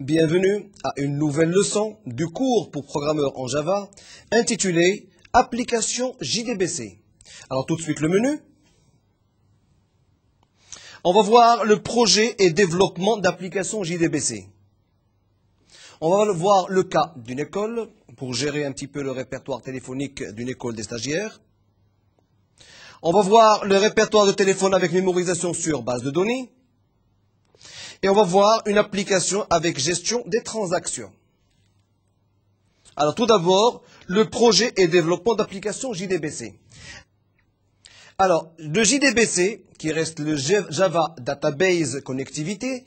Bienvenue à une nouvelle leçon du cours pour programmeurs en Java intitulé Application JDBC. Alors tout de suite le menu. On va voir le projet et développement d'application JDBC. On va voir le cas d'une école pour gérer un petit peu le répertoire téléphonique d'une école des stagiaires. On va voir le répertoire de téléphone avec mémorisation sur base de données. Et on va voir une application avec gestion des transactions. Alors tout d'abord, le projet et développement d'application JDBC. Alors, le JDBC, qui reste le Java Database Connectivity,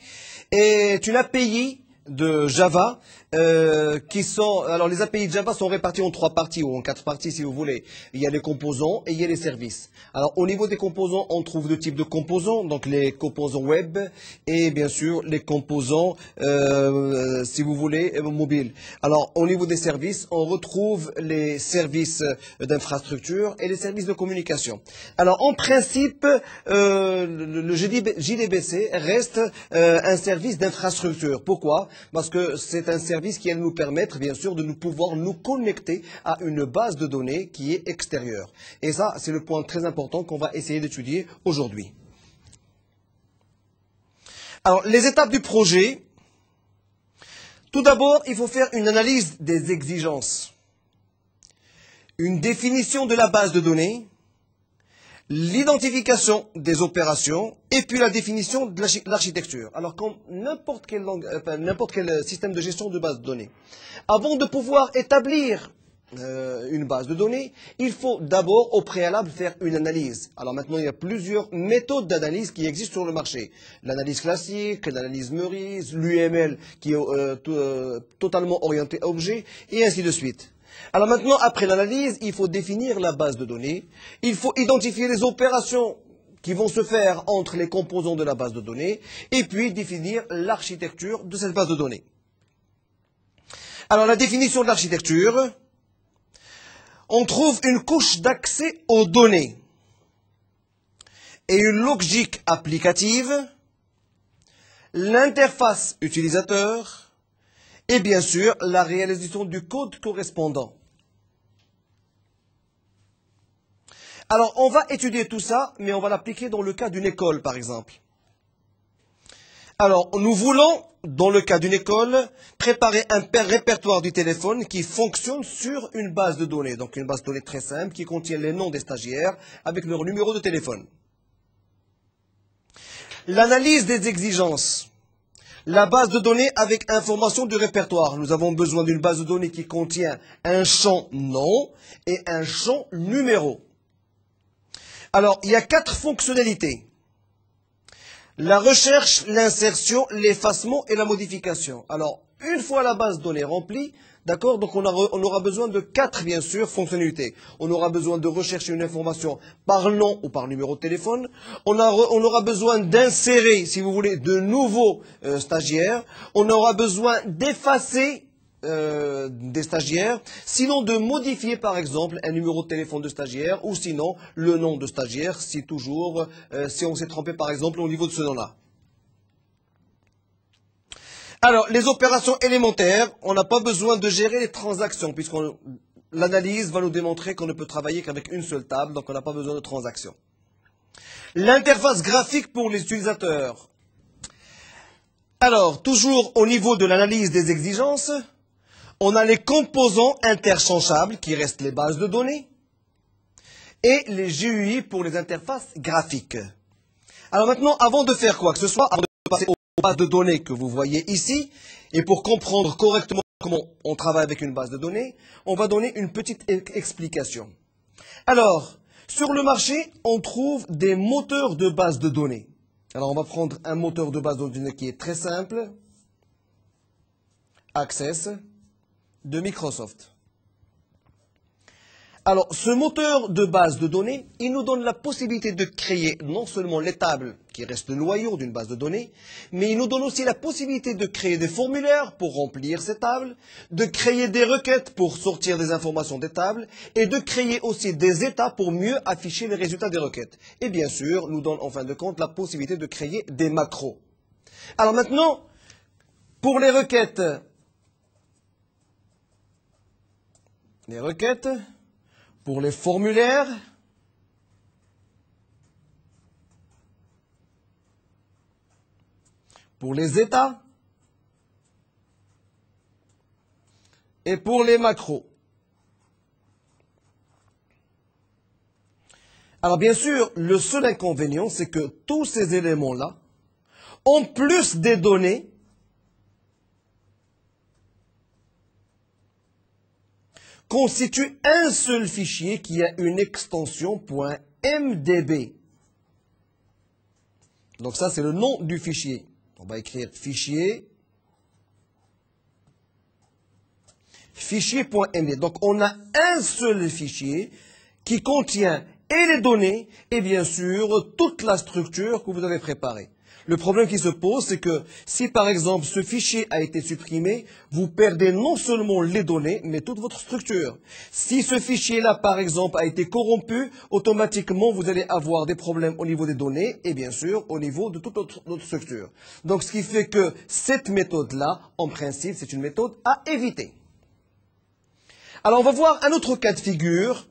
est une API de Java alors les API de Java sont réparties en 3 parties ou en 4 parties si vous voulez. Il y a les composants et il y a les services. Alors au niveau des composants, on trouve 2 types de composants, donc les composants web et bien sûr les composants si vous voulez mobiles. Alors au niveau des services, on retrouve les services d'infrastructure et les services de communication. Alors en principe, le JDBC reste un service d'infrastructure. Pourquoi? Parce que c'est un service qui va nous permettre, bien sûr, de pouvoir nous connecter à une base de données qui est extérieure. Et ça, c'est le point très important qu'on va essayer d'étudier aujourd'hui. Alors, les étapes du projet. Tout d'abord, il faut faire une analyse des exigences, une définition de la base de données, l'identification des opérations et puis la définition de l'architecture. Alors, comme n'importe quel système de gestion de base de données, avant de pouvoir établir une base de données, il faut d'abord au préalable faire une analyse. Alors maintenant, il y a plusieurs méthodes d'analyse qui existent sur le marché. L'analyse classique, l'analyse Meurice, l'UML qui est totalement orienté à objet et ainsi de suite. Alors maintenant, après l'analyse, il faut définir la base de données. Il faut identifier les opérations qui vont se faire entre les composants de la base de données et puis définir l'architecture de cette base de données. Alors la définition de l'architecture, on trouve une couche d'accès aux données et une logique applicative, l'interface utilisateur et bien sûr la réalisation du code correspondant. Alors, on va étudier tout ça, mais on va l'appliquer dans le cas d'une école, par exemple. Alors, nous voulons, dans le cas d'une école, préparer un répertoire du téléphone qui fonctionne sur une base de données. Donc, une base de données très simple qui contient les noms des stagiaires avec leur numéro de téléphone. L'analyse des exigences. La base de données avec information du répertoire. Nous avons besoin d'une base de données qui contient un champ nom et un champ numéro. Alors, il y a 4 fonctionnalités. La recherche, l'insertion, l'effacement et la modification. Alors, une fois la base de données remplie, d'accord, donc on aura besoin de 4, bien sûr, fonctionnalités. On aura besoin de rechercher une information par nom ou par numéro de téléphone. On aura besoin d'insérer, si vous voulez, de nouveaux stagiaires. On aura besoin d'effacer des stagiaires, sinon de modifier par exemple un numéro de téléphone de stagiaire ou sinon le nom de stagiaire si on s'est trompé par exemple au niveau de ce nom-là. Alors les opérations élémentaires, on n'a pas besoin de gérer les transactions puisque l'analyse va nous démontrer qu'on ne peut travailler qu'avec une seule table, donc on n'a pas besoin de transactions. L'interface graphique pour les utilisateurs. Alors toujours au niveau de l'analyse des exigences, on a les composants interchangeables qui restent les bases de données et les GUI pour les interfaces graphiques. Alors maintenant, avant de faire quoi que ce soit, avant de passer aux bases de données que vous voyez ici, et pour comprendre correctement comment on travaille avec une base de données, on va donner une petite explication. Alors, Sur le marché, on trouve des moteurs de base de données. Alors, on va prendre un moteur de base de données qui est très simple. Access de Microsoft. Alors, ce moteur de base de données, il nous donne la possibilité de créer non seulement les tables qui restent le noyau d'une base de données, mais il nous donne aussi la possibilité de créer des formulaires pour remplir ces tables, de créer des requêtes pour sortir des informations des tables, et de créer aussi des états pour mieux afficher les résultats des requêtes. Et bien sûr, nous donne en fin de compte la possibilité de créer des macros. Alors maintenant, pour les requêtes, pour les formulaires, pour les états et pour les macros. Alors bien sûr, le seul inconvénient, c'est que tous ces éléments-là, en plus des données, constitue un seul fichier qui a une extension .mdb. Donc ça, c'est le nom du fichier. On va écrire fichier.md. Donc on a un seul fichier qui contient et les données et bien sûr toute la structure que vous avez préparée. Le problème qui se pose, c'est que si par exemple ce fichier a été supprimé, vous perdez non seulement les données, mais toute votre structure. Si ce fichier-là, par exemple, a été corrompu, automatiquement vous allez avoir des problèmes au niveau des données et bien sûr au niveau de toute notre structure. Donc ce qui fait que cette méthode-là, en principe, c'est une méthode à éviter. Alors on va voir un autre cas de figure.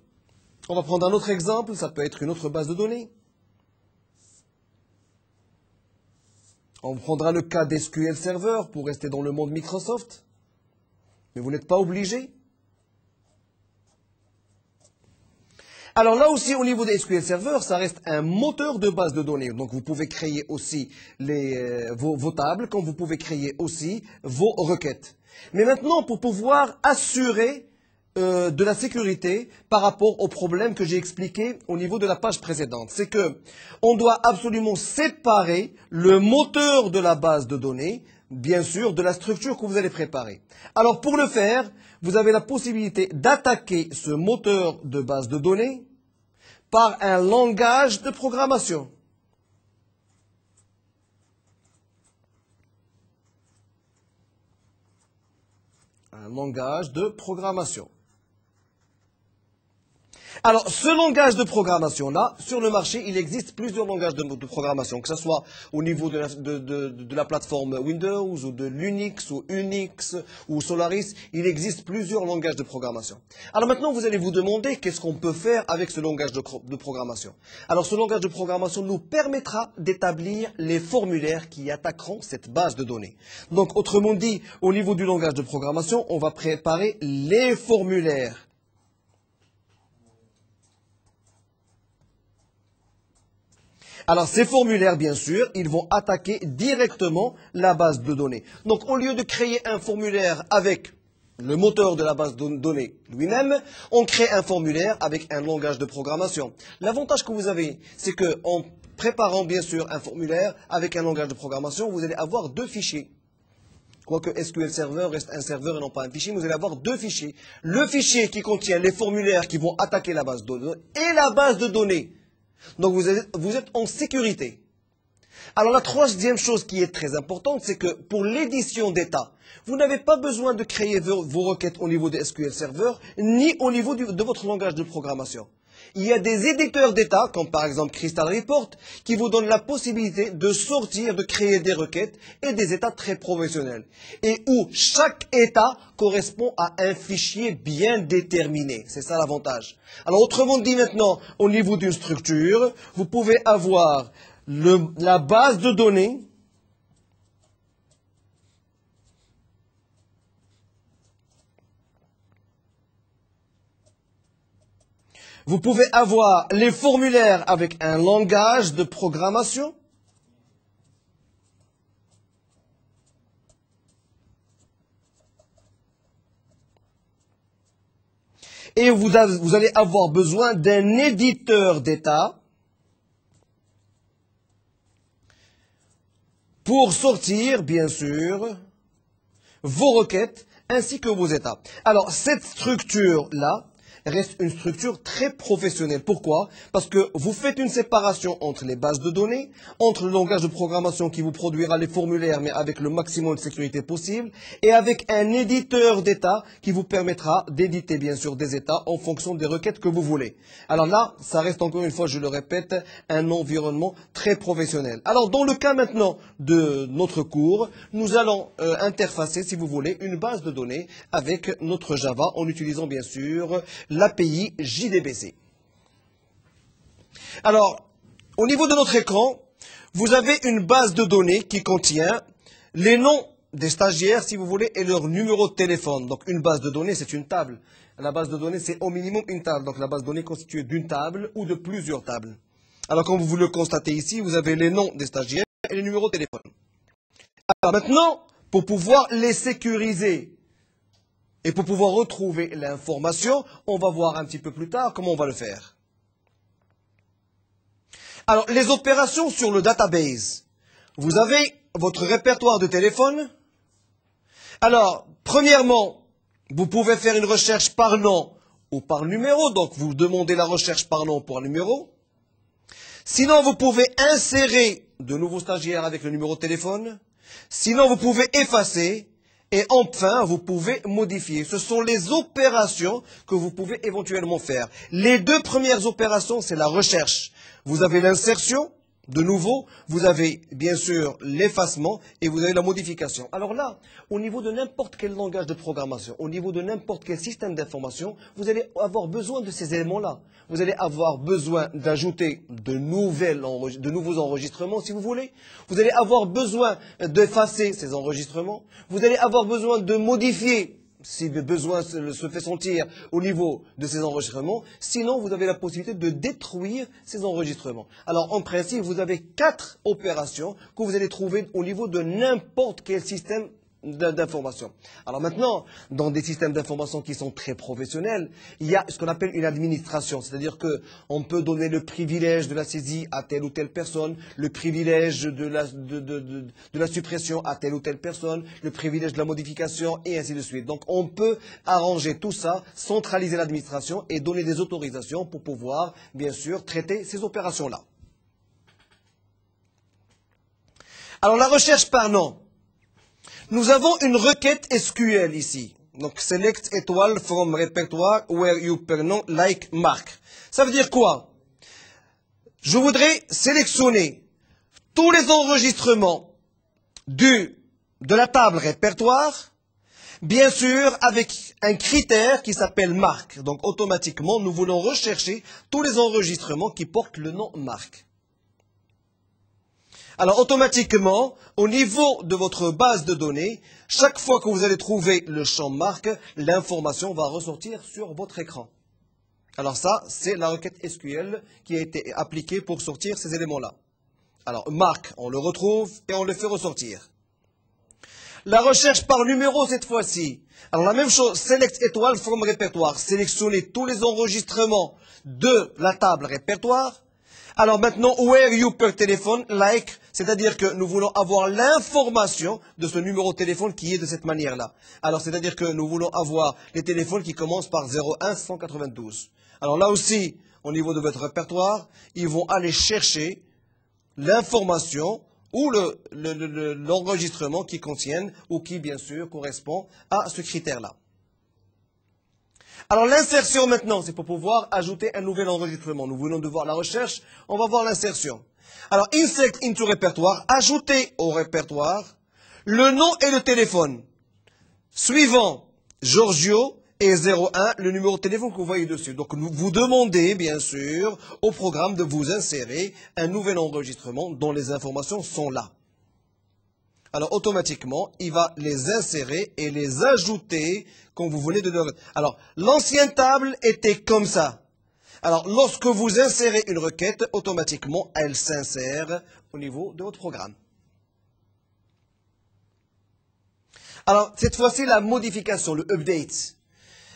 On va prendre un autre exemple, ça peut être une autre base de données. On prendra le cas d'SQL Server pour rester dans le monde Microsoft. Mais vous n'êtes pas obligé. Alors là aussi, au niveau des SQL Server, ça reste un moteur de base de données. Donc vous pouvez créer aussi vos tables, comme vous pouvez créer aussi vos requêtes. Mais maintenant, pour pouvoir assurer de la sécurité par rapport au problème que j'ai expliqué au niveau de la page précédente. C'est que on doit absolument séparer le moteur de la base de données, bien sûr, de la structure que vous allez préparer. Alors pour le faire, vous avez la possibilité d'attaquer ce moteur de base de données par un langage de programmation. Un langage de programmation. Alors, ce langage de programmation-là, sur le marché, il existe plusieurs langages de programmation, que ce soit au niveau de la plateforme Windows, ou de l'Unix, ou Unix, ou Solaris, il existe plusieurs langages de programmation. Alors maintenant, vous allez vous demander qu'est-ce qu'on peut faire avec ce langage de programmation. Alors, ce langage de programmation nous permettra d'établir les formulaires qui attaqueront cette base de données. Donc, autrement dit, au niveau du langage de programmation, on va préparer les formulaires. Alors ces formulaires, bien sûr, ils vont attaquer directement la base de données. Donc au lieu de créer un formulaire avec le moteur de la base de données lui-même, on crée un formulaire avec un langage de programmation. L'avantage que vous avez, c'est qu'en préparant bien sûr un formulaire avec un langage de programmation, vous allez avoir deux fichiers. Quoique SQL Server reste un serveur et non pas un fichier, vous allez avoir deux fichiers. Le fichier qui contient les formulaires qui vont attaquer la base de données et la base de données. Donc vous êtes en sécurité. Alors la troisième chose qui est très importante, c'est que pour l'édition d'état, vous n'avez pas besoin de créer vos requêtes au niveau de SQL Server, ni au niveau de votre langage de programmation. Il y a des éditeurs d'état, comme par exemple Crystal Report, qui vous donnent la possibilité de sortir, de créer des requêtes et des états très professionnels. Et où chaque état correspond à un fichier bien déterminé. C'est ça l'avantage. Alors autrement dit maintenant, au niveau d'une structure, vous pouvez avoir la base de données, vous pouvez avoir les formulaires avec un langage de programmation. et vous allez avoir besoin d'un éditeur d'état pour sortir, bien sûr, vos requêtes ainsi que vos états. Alors, cette structure-là reste une structure très professionnelle. Pourquoi? Parce que vous faites une séparation entre les bases de données, entre le langage de programmation qui vous produira les formulaires, mais avec le maximum de sécurité possible, et avec un éditeur d'état qui vous permettra d'éditer, bien sûr, des états en fonction des requêtes que vous voulez. Alors là, ça reste encore une fois, je le répète, un environnement très professionnel. Alors, dans le cas maintenant de notre cours, nous allons interfacer, si vous voulez, une base de données avec notre Java en utilisant, bien sûr, l'API JDBC. Alors, au niveau de notre écran, vous avez une base de données qui contient les noms des stagiaires, si vous voulez, et leur numéro de téléphone. Donc, une base de données, c'est une table. La base de données, c'est au minimum une table. Donc, la base de données est constituée d'une table ou de plusieurs tables. Alors, comme vous le constatez ici, vous avez les noms des stagiaires et les numéros de téléphone. Alors, maintenant, pour pouvoir les sécuriser, et pour pouvoir retrouver l'information, on va voir un petit peu plus tard comment on va le faire. Alors, les opérations sur le database. Vous avez votre répertoire de téléphone. Alors, premièrement, vous pouvez faire une recherche par nom ou par numéro. Donc, vous demandez la recherche par nom ou par numéro. Sinon, vous pouvez insérer de nouveaux stagiaires avec le numéro de téléphone. Sinon, vous pouvez effacer. Et enfin, vous pouvez modifier. Ce sont les opérations que vous pouvez éventuellement faire. Les deux premières opérations, c'est la recherche. Vous avez l'insertion, de nouveau, vous avez bien sûr l'effacement et vous avez la modification. Alors là, au niveau de n'importe quel langage de programmation, au niveau de n'importe quel système d'information, vous allez avoir besoin de ces éléments-là. Vous allez avoir besoin d'ajouter de nouveaux enregistrements, si vous voulez. Vous allez avoir besoin d'effacer ces enregistrements. Vous allez avoir besoin de modifier, si besoin se fait sentir au niveau de ces enregistrements. Sinon, vous avez la possibilité de détruire ces enregistrements. Alors, en principe, vous avez 4 opérations que vous allez trouver au niveau de n'importe quel système d'information. Alors maintenant, dans des systèmes d'information qui sont très professionnels, il y a ce qu'on appelle une administration, c'est-à-dire que on peut donner le privilège de la saisie à telle ou telle personne, le privilège de la suppression à telle ou telle personne, le privilège de la modification et ainsi de suite. Donc on peut arranger tout ça, centraliser l'administration et donner des autorisations pour pouvoir, bien sûr, traiter ces opérations-là. Alors la recherche par nom. Nous avons une requête SQL ici. Donc, select étoile from repertoire where you pronoun like mark. Ça veut dire quoi? Je voudrais sélectionner tous les enregistrements de la table répertoire, bien sûr avec un critère qui s'appelle mark. Donc, automatiquement, nous voulons rechercher tous les enregistrements qui portent le nom mark. Alors, automatiquement, au niveau de votre base de données, chaque fois que vous allez trouver le champ marque, l'information va ressortir sur votre écran. Alors ça, c'est la requête SQL qui a été appliquée pour sortir ces éléments-là. Alors, marque, on le retrouve et on le fait ressortir. La recherche par numéro cette fois-ci. Alors, la même chose, select étoile from répertoire. Sélectionner tous les enregistrements de la table répertoire. Alors maintenant, where you per téléphone, like, c'est-à-dire que nous voulons avoir l'information de ce numéro de téléphone qui est de cette manière-là. Alors, c'est-à-dire que nous voulons avoir les téléphones qui commencent par 01 192. Alors là aussi, au niveau de votre répertoire, ils vont aller chercher l'information ou l'enregistrement qui contiennent ou qui, bien sûr, correspond à ce critère-là. Alors l'insertion maintenant, c'est pour pouvoir ajouter un nouvel enregistrement. Nous venons de voir la recherche, on va voir l'insertion. Alors insert into répertoire, ajouter au répertoire le nom et le téléphone. Suivant Giorgio et 01, le numéro de téléphone que vous voyez dessus. Donc vous demandez bien sûr au programme de vous insérer un nouvel enregistrement dont les informations sont là. Alors, automatiquement, il va les insérer et les ajouter quand vous venez de leur... Alors, l'ancienne table était comme ça. Alors, lorsque vous insérez une requête, automatiquement, elle s'insère au niveau de votre programme. Alors, cette fois-ci, la modification, le update.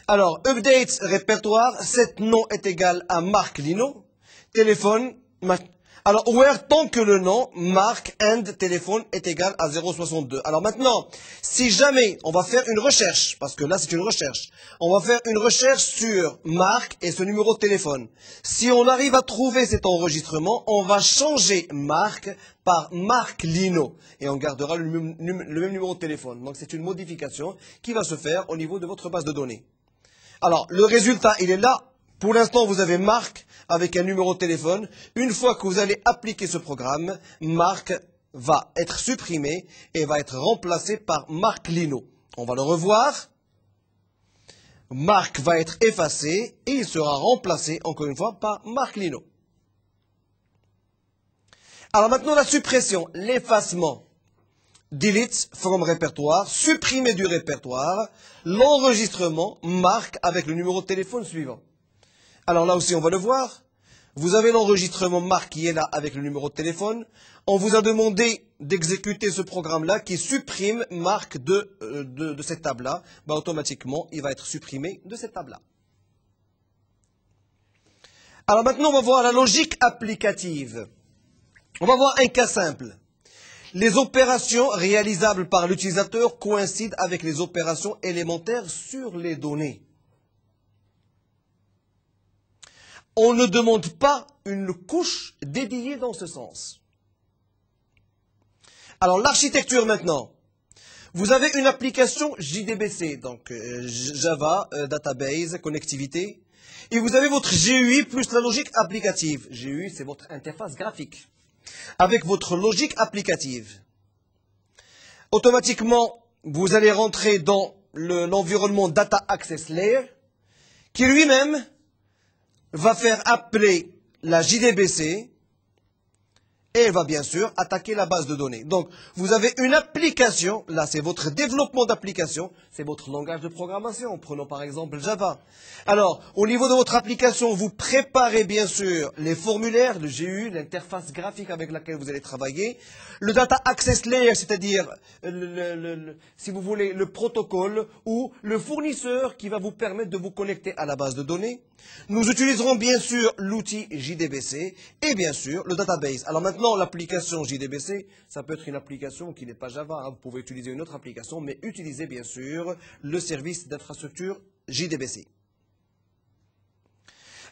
Alors, update répertoire, cet nom est égal à Marc Lino. Téléphone, alors, where tant que le nom, Marc and téléphone est égal à 062. Alors maintenant, si jamais on va faire une recherche, parce que là c'est une recherche, on va faire une recherche sur Marc et ce numéro de téléphone. Si on arrive à trouver cet enregistrement, on va changer Marc par Marc Lino et on gardera le même numéro de téléphone. Donc c'est une modification qui va se faire au niveau de votre base de données. Alors, le résultat, il est là. Pour l'instant, vous avez Marc avec un numéro de téléphone. Une fois que vous allez appliquer ce programme, Marc va être supprimé et va être remplacé par Marc Lino. On va le revoir. Marc va être effacé et il sera remplacé, encore une fois, par Marc Lino. Alors maintenant, la suppression, l'effacement. Delete from répertoire, supprimer du répertoire, l'enregistrement, Marc avec le numéro de téléphone suivant. Alors là aussi, on va le voir. Vous avez l'enregistrement Marc qui est là avec le numéro de téléphone. On vous a demandé d'exécuter ce programme-là qui supprime Marc de cette table-là. Bah, automatiquement, il va être supprimé de cette table-là. Alors maintenant, on va voir la logique applicative. On va voir un cas simple. Les opérations réalisables par l'utilisateur coïncident avec les opérations élémentaires sur les données. On ne demande pas une couche dédiée dans ce sens. Alors l'architecture maintenant. Vous avez une application JDBC, donc Java, Database, Connectivité. Et vous avez votre GUI plus la logique applicative. GUI, c'est votre interface graphique. Avec votre logique applicative. Automatiquement, vous allez rentrer dans l'environnement Data Access Layer, qui lui-même va faire appeler la JDBC et elle va bien sûr attaquer la base de données. Donc, vous avez une application, là c'est votre développement d'application, c'est votre langage de programmation. Prenons par exemple Java. Alors, au niveau de votre application, vous préparez bien sûr les formulaires, le GUI, l'interface graphique avec laquelle vous allez travailler, le Data Access Layer, c'est-à-dire, si vous voulez, le protocole ou le fournisseur qui va vous permettre de vous connecter à la base de données. Nous utiliserons bien sûr l'outil JDBC et bien sûr le database. Alors maintenant, l'application JDBC, ça peut être une application qui n'est pas Java. Hein. Vous pouvez utiliser une autre application, mais utilisez bien sûr le service d'infrastructure JDBC.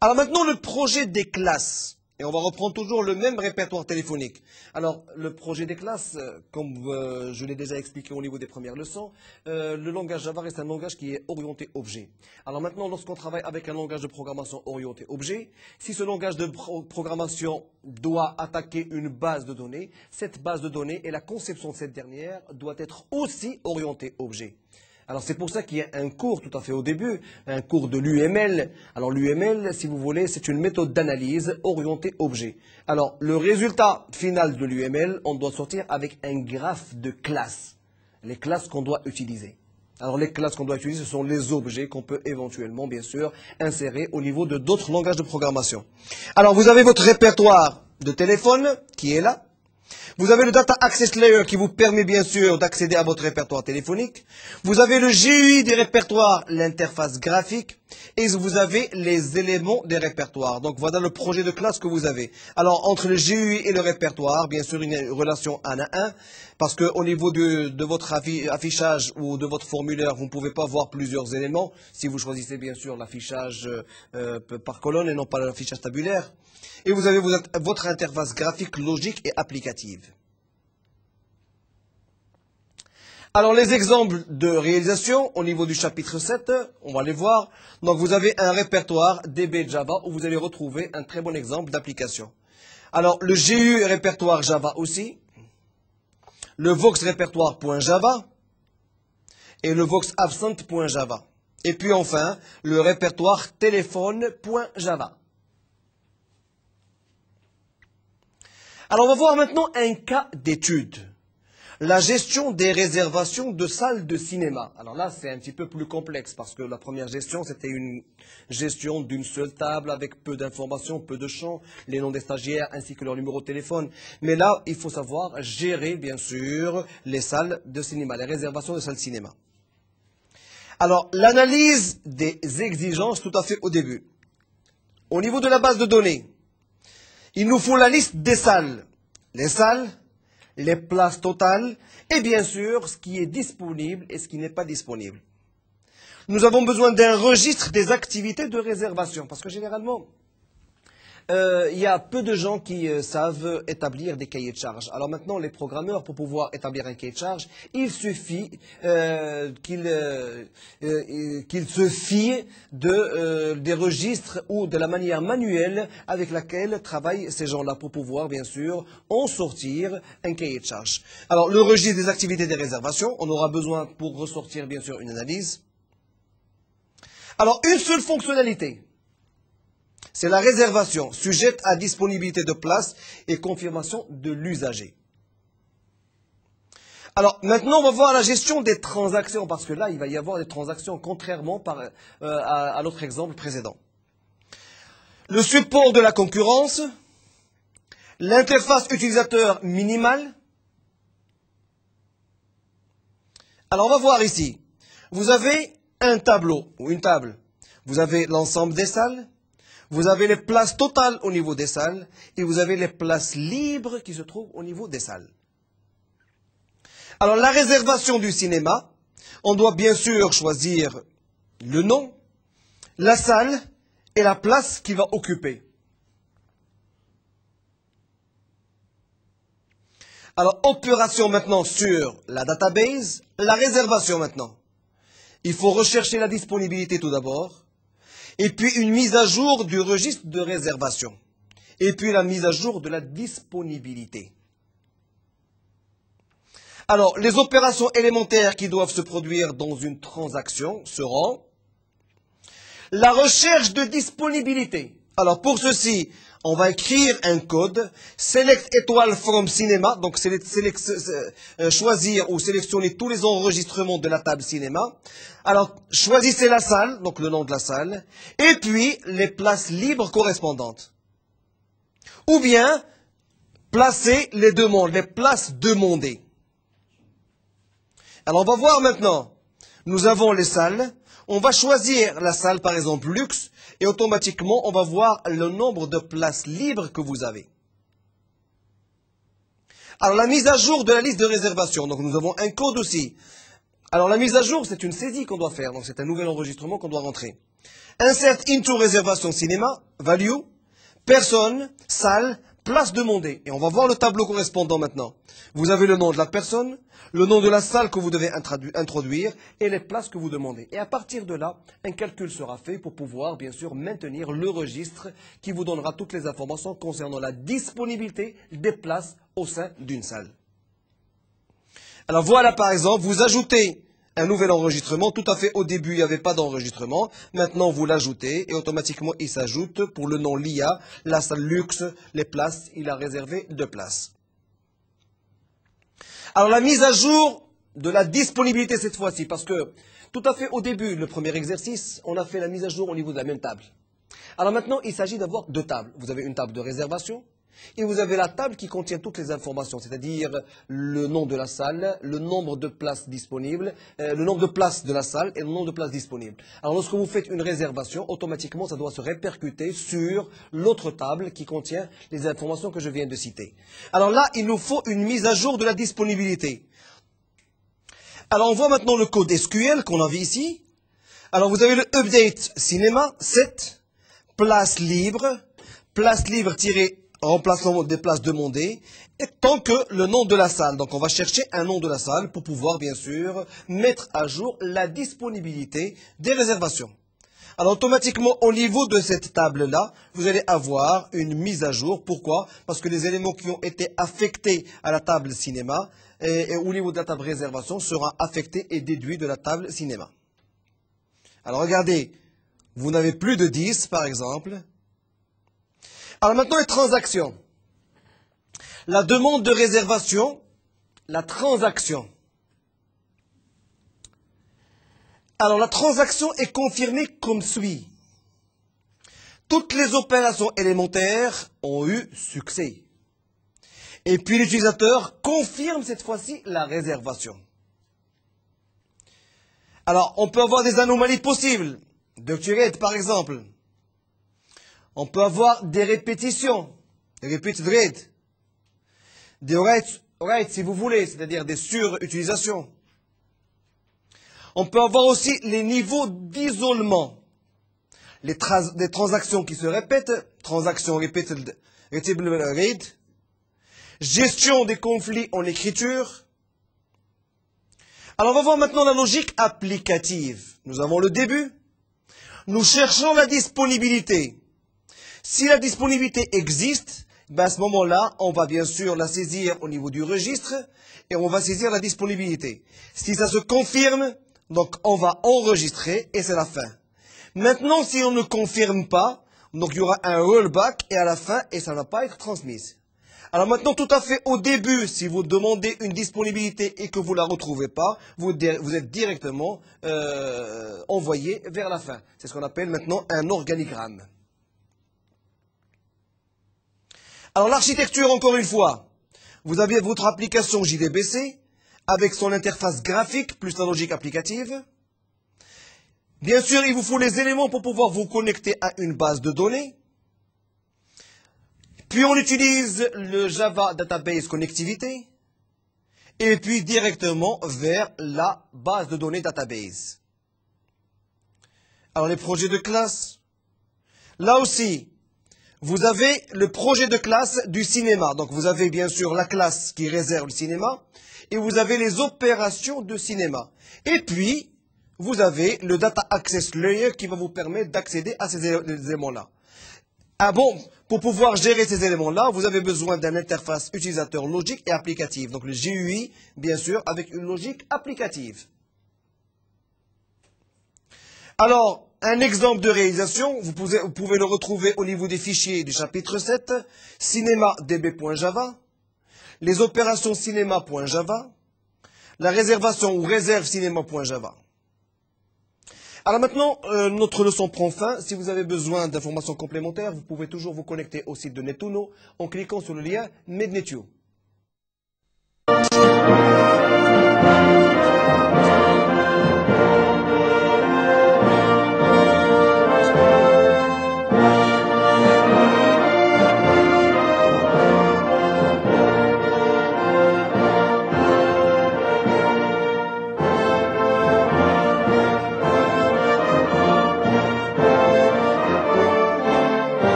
Alors maintenant, le projet des classes. Et on va reprendre toujours le même répertoire téléphonique. Alors, le projet des classes, comme je l'ai déjà expliqué au niveau des premières leçons, le langage Java reste un langage qui est orienté objet. Alors maintenant, lorsqu'on travaille avec un langage de programmation orienté objet, si ce langage de programmation doit attaquer une base de données, cette base de données et la conception de cette dernière doit être aussi orientée objet. Alors c'est pour ça qu'il y a un cours tout à fait au début, un cours de l'UML. Alors l'UML, si vous voulez, c'est une méthode d'analyse orientée objet. Alors le résultat final de l'UML, on doit sortir avec un graphe de classes. Les classes qu'on doit utiliser. Alors les classes qu'on doit utiliser, ce sont les objets qu'on peut éventuellement, bien sûr, insérer au niveau de d'autres langages de programmation. Alors vous avez votre répertoire de téléphone qui est là. Vous avez le Data Access Layer qui vous permet bien sûr d'accéder à votre répertoire téléphonique. Vous avez le GUI des répertoires, l'interface graphique. Et vous avez les éléments des répertoires. Donc voilà le projet de classe que vous avez. Alors entre le GUI et le répertoire, bien sûr une relation 1 à 1. Parce qu'au niveau de votre affichage ou de votre formulaire, vous ne pouvez pas voir plusieurs éléments. Si vous choisissez bien sûr l'affichage par colonne et non pas l'affichage tabulaire. Et vous avez votre interface graphique, logique et applicative. Alors les exemples de réalisation au niveau du chapitre 7, on va les voir. Donc vous avez un répertoire DB Java où vous allez retrouver un très bon exemple d'application. Alors le GU répertoire Java aussi, le Vox répertoire.java et le Vox absent.java. Et puis enfin le répertoire téléphone.java. Alors on va voir maintenant un cas d'étude. La gestion des réservations de salles de cinéma. Alors là, c'est un petit peu plus complexe parce que la première gestion, c'était une gestion d'une seule table avec peu d'informations, peu de champs, les noms des stagiaires ainsi que leur numéro de téléphone. Mais là, il faut savoir gérer, bien sûr, les salles de cinéma, les réservations de salles de cinéma. Alors, l'analyse des exigences tout à fait au début. Au niveau de la base de données, il nous faut la liste des salles. Les salles, les places totales et bien sûr ce qui est disponible et ce qui n'est pas disponible. Nous avons besoin d'un registre des activités de réservation parce que généralement, il y a peu de gens qui savent établir des cahiers de charges. Alors maintenant, les programmeurs, pour pouvoir établir un cahier de charges, il suffit qu'ils se fient des registres ou de la manière manuelle avec laquelle travaillent ces gens-là pour pouvoir, bien sûr, en sortir un cahier de charges. Alors, le registre des activités des réservations, on aura besoin pour ressortir, bien sûr, une analyse. Alors, une seule fonctionnalité. C'est la réservation, sujette à disponibilité de place et confirmation de l'usager. Alors, maintenant, on va voir la gestion des transactions, parce que là, il va y avoir des transactions, contrairement à l'autre exemple précédent. Le support de la concurrence, l'interface utilisateur minimale. Alors, on va voir ici. Vous avez un tableau, ou une table. Vous avez l'ensemble des salles. Vous avez les places totales au niveau des salles et vous avez les places libres qui se trouvent au niveau des salles. Alors, la réservation du cinéma, on doit bien sûr choisir le nom, la salle et la place qu'il va occuper. Alors, opération maintenant sur la database, la réservation maintenant. Il faut rechercher la disponibilité tout d'abord. Et puis une mise à jour du registre de réservation. Et puis la mise à jour de la disponibilité. Alors, les opérations élémentaires qui doivent se produire dans une transaction seront la recherche de disponibilité. Alors, pour ceci, on va écrire un code, select étoile from cinéma, donc choisir ou sélectionner tous les enregistrements de la table cinéma. Alors, choisissez la salle, donc le nom de la salle, et puis les places libres correspondantes. Ou bien, placez les demandes, les places demandées. Alors, on va voir maintenant. Nous avons les salles. On va choisir la salle, par exemple, luxe, et automatiquement, on va voir le nombre de places libres que vous avez. Alors, la mise à jour de la liste de réservation. Donc, nous avons un code aussi. Alors, la mise à jour, c'est une saisie qu'on doit faire. Donc, c'est un nouvel enregistrement qu'on doit rentrer. Insert into réservation cinéma, value, personne, salle, place demandée. Et on va voir le tableau correspondant maintenant. Vous avez le nom de la personne, le nom de la salle que vous devez introduire et les places que vous demandez. Et à partir de là, un calcul sera fait pour pouvoir, bien sûr, maintenir le registre qui vous donnera toutes les informations concernant la disponibilité des places au sein d'une salle. Alors voilà, par exemple, vous ajoutez un nouvel enregistrement. Tout à fait au début, il n'y avait pas d'enregistrement. Maintenant, vous l'ajoutez et automatiquement, il s'ajoute pour le nom LIA, la salle luxe, les places, il a réservé 2 places. Alors, la mise à jour de la disponibilité cette fois-ci, parce que tout à fait au début, le premier exercice, on a fait la mise à jour au niveau de la même table. Alors maintenant, il s'agit d'avoir 2 tables. Vous avez une table de réservation et vous avez la table qui contient toutes les informations, c'est-à-dire le nom de la salle, le nombre de places disponibles, le nombre de places de la salle et le nombre de places disponibles. Alors lorsque vous faites une réservation, automatiquement, ça doit se répercuter sur l'autre table qui contient les informations que je viens de citer. Alors là, il nous faut une mise à jour de la disponibilité. Alors on voit maintenant le code SQL qu'on a vu ici. Alors vous avez le update cinéma, 7, place libre remplacement des places demandées, et tant que le nom de la salle. Donc on va chercher un nom de la salle pour pouvoir bien sûr mettre à jour la disponibilité des réservations. Alors automatiquement au niveau de cette table-là, vous allez avoir une mise à jour. Pourquoi? Parce que les éléments qui ont été affectés à la table cinéma et au niveau de la table réservation seront affectés et déduits de la table cinéma. Alors regardez, vous n'avez plus de 10 par exemple. Alors maintenant, les transactions. La demande de réservation, la transaction. Alors la transaction est confirmée comme suit. Toutes les opérations élémentaires ont eu succès. Et puis l'utilisateur confirme cette fois-ci la réservation. Alors, on peut avoir des anomalies possibles. Doctorate, par exemple. On peut avoir des répétitions. Repeated rate. Des writes, si vous voulez, c'est-à-dire des surutilisations. On peut avoir aussi les niveaux d'isolement. Les transactions qui se répètent, transactions repeated rate. Gestion des conflits en écriture. Alors on va voir maintenant la logique applicative. Nous avons le début. Nous cherchons la disponibilité. Si la disponibilité existe, ben à ce moment-là, on va bien sûr la saisir au niveau du registre et on va saisir la disponibilité. Si ça se confirme, donc on va enregistrer et c'est la fin. Maintenant, si on ne confirme pas, donc il y aura un rollback et à la fin, et ça ne va pas être transmise. Alors maintenant, tout à fait au début, si vous demandez une disponibilité et que vous ne la retrouvez pas, vous êtes directement envoyé vers la fin. C'est ce qu'on appelle maintenant un organigramme. Alors l'architecture, encore une fois, vous avez votre application JDBC avec son interface graphique plus la logique applicative. Bien sûr, il vous faut les éléments pour pouvoir vous connecter à une base de données. Puis on utilise le Java Database Connectivité. Et puis directement vers la base de données database. Alors les projets de classe. Là aussi, vous avez le projet de classe du cinéma. Donc vous avez bien sûr la classe qui réserve le cinéma. Et vous avez les opérations de cinéma. Et puis, vous avez le Data Access Layer qui va vous permettre d'accéder à ces éléments-là. Ah bon, pour pouvoir gérer ces éléments-là, vous avez besoin d'une interface utilisateur logique et applicative. Donc le GUI, bien sûr, avec une logique applicative. Alors, un exemple de réalisation, vous pouvez le retrouver au niveau des fichiers du chapitre 7, cinéma.db.java, les opérations cinéma.java, la réservation ou réserve cinéma.java. Alors maintenant, notre leçon prend fin. Si vous avez besoin d'informations complémentaires, vous pouvez toujours vous connecter au site de Netuno en cliquant sur le lien MedNetU.